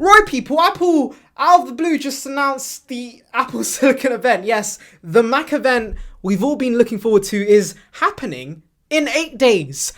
Right people, Apple out of the blue just announced the Apple Silicon event. Yes, the Mac event we've all been looking forward to is happening in 8 days.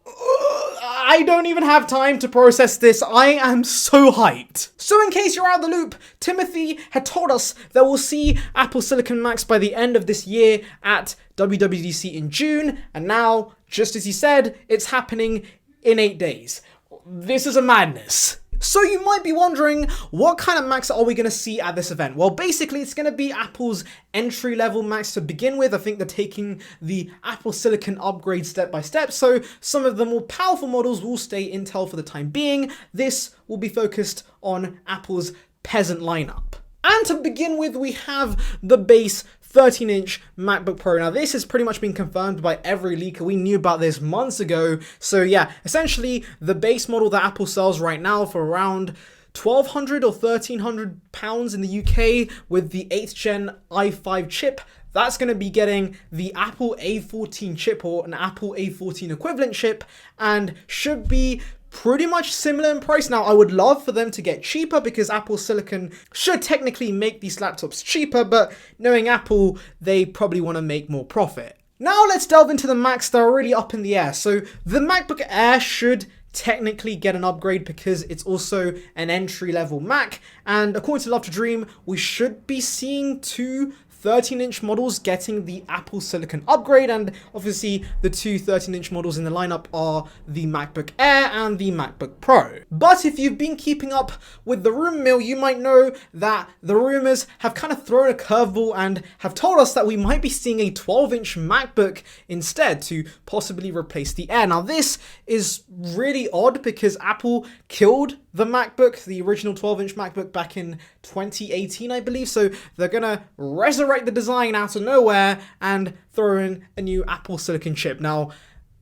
I don't even have time to process this. I am so hyped. So in case you're out of the loop, Timothy had told us that we'll see Apple Silicon Macs by the end of this year at WWDC in June. And now, just as he said, it's happening in 8 days. This is a madness. So you might be wondering, what kind of Macs are we going to see at this event? Well, basically, it's going to be Apple's entry-level Macs to begin with. I think they're taking the Apple Silicon upgrade step by step, so some of the more powerful models will stay Intel for the time being. This will be focused on Apple's peasant lineup. And to begin with, we have the base 13-inch MacBook Pro. Now, this has pretty much been confirmed by every leaker. We knew about this months ago. So yeah, essentially, the base model that Apple sells right now for around £1,200 or £1,300 in the UK with the 8th gen i5 chip, that's going to be getting the Apple A14 chip or an Apple A14 equivalent chip and should be pretty much similar in price. Now, I would love for them to get cheaper because Apple Silicon should technically make these laptops cheaper, but knowing Apple, they probably want to make more profit. Now let's delve into the Macs that are really up in the air. So the MacBook Air should technically get an upgrade because it's also an entry-level Mac, and according to Love to Dream, we should be seeing two 13-inch models getting the Apple Silicon upgrade, and obviously the two 13-inch models in the lineup are the MacBook Air and the MacBook Pro. But if you've been keeping up with the rumor mill, you might know that the rumors have kind of thrown a curveball and have told us that we might be seeing a 12-inch MacBook instead to possibly replace the Air. Now this is really odd because Apple killed the MacBook, the original 12-inch MacBook back in 2018, I believe, so they're gonna resurrect the design out of nowhere and throw in a new Apple Silicon chip. Now,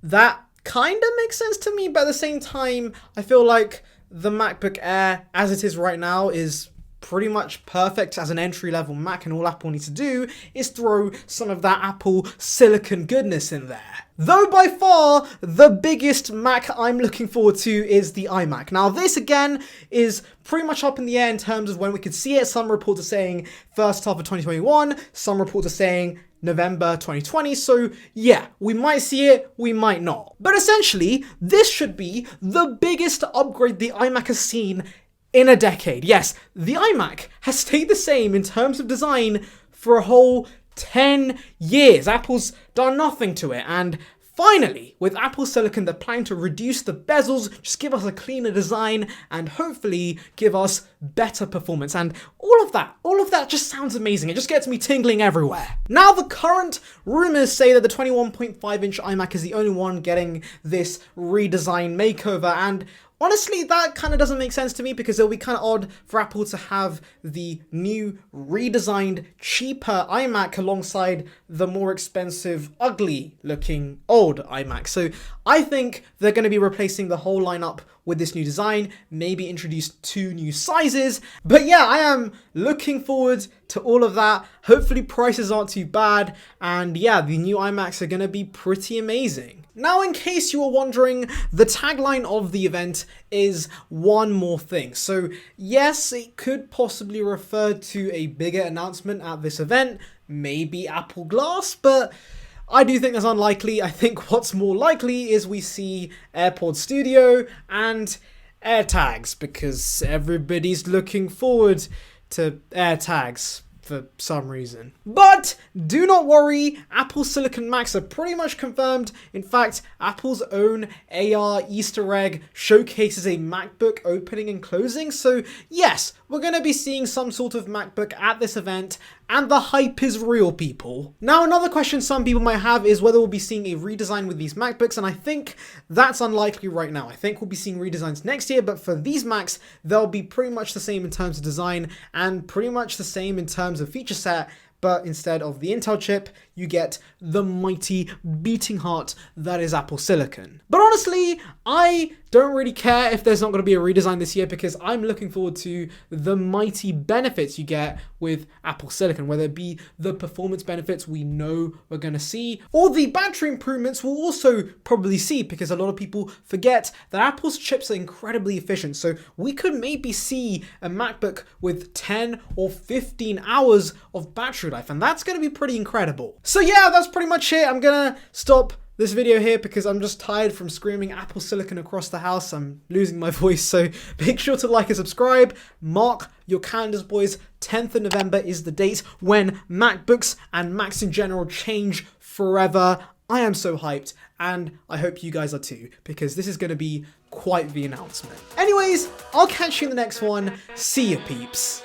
that kind of makes sense to me, but at the same time, I feel like the MacBook Air, as it is right now, is pretty much perfect as an entry-level Mac, and all Apple needs to do is throw some of that Apple Silicon goodness in there. Though by far, the biggest Mac I'm looking forward to is the iMac. Now this again is pretty much up in the air in terms of when we could see it. Some reports are saying first half of 2021, some reports are saying November 2020, so yeah, we might see it, we might not. But essentially, this should be the biggest upgrade the iMac has seen in a decade. Yes, the iMac has stayed the same in terms of design for a whole 10 years. Apple's done nothing to it, and finally, with Apple Silicon, they're planning to reduce the bezels, just give us a cleaner design, and hopefully give us better performance. And all of that just sounds amazing. It just gets me tingling everywhere. Now, the current rumors say that the 21.5-inch iMac is the only one getting this redesign makeover, and honestly, that kind of doesn't make sense to me because it'll be kind of odd for Apple to have the new redesigned, cheaper iMac alongside the more expensive, ugly-looking old iMac. So I think they're going to be replacing the whole lineup with this new design, maybe introduce 2 new sizes. But yeah, I am looking forward to all of that. Hopefully prices aren't too bad, and yeah, the new iMacs are going to be pretty amazing. Now, in case you were wondering, the tagline of the event is one more thing. So yes, it could possibly refer to a bigger announcement at this event, maybe Apple Glass, but I do think that's unlikely. I think what's more likely is we see AirPods Studio and AirTags, because everybody's looking forward to AirTags for some reason. But do not worry, Apple Silicon Macs are pretty much confirmed. In fact, Apple's own AR Easter egg showcases a MacBook opening and closing. So yes, we're going to be seeing some sort of MacBook at this event, and the hype is real, people. Now, another question some people might have is whether we'll be seeing a redesign with these MacBooks, and I think that's unlikely right now. I think we'll be seeing redesigns next year, but for these Macs, they'll be pretty much the same in terms of design and pretty much the same in terms of feature set, but instead of the Intel chip, you get the mighty beating heart that is Apple Silicon. But honestly, I don't really care if there's not going to be a redesign this year, because I'm looking forward to the mighty benefits you get with Apple Silicon, whether it be the performance benefits we know we're going to see, or the battery improvements we'll also probably see, because a lot of people forget that Apple's chips are incredibly efficient. So we could maybe see a MacBook with 10 or 15 hours of battery life, and that's going to be pretty incredible. So yeah, that's pretty much it. I'm going to stop this video here because I'm just tired from screaming Apple Silicon across the house. I'm losing my voice, so make sure to like and subscribe. Mark your calendars, boys. 10th of November is the date when MacBooks and Macs in general change forever. I am so hyped, and I hope you guys are too, because this is going to be quite the announcement. Anyways, I'll catch you in the next one. See ya, peeps.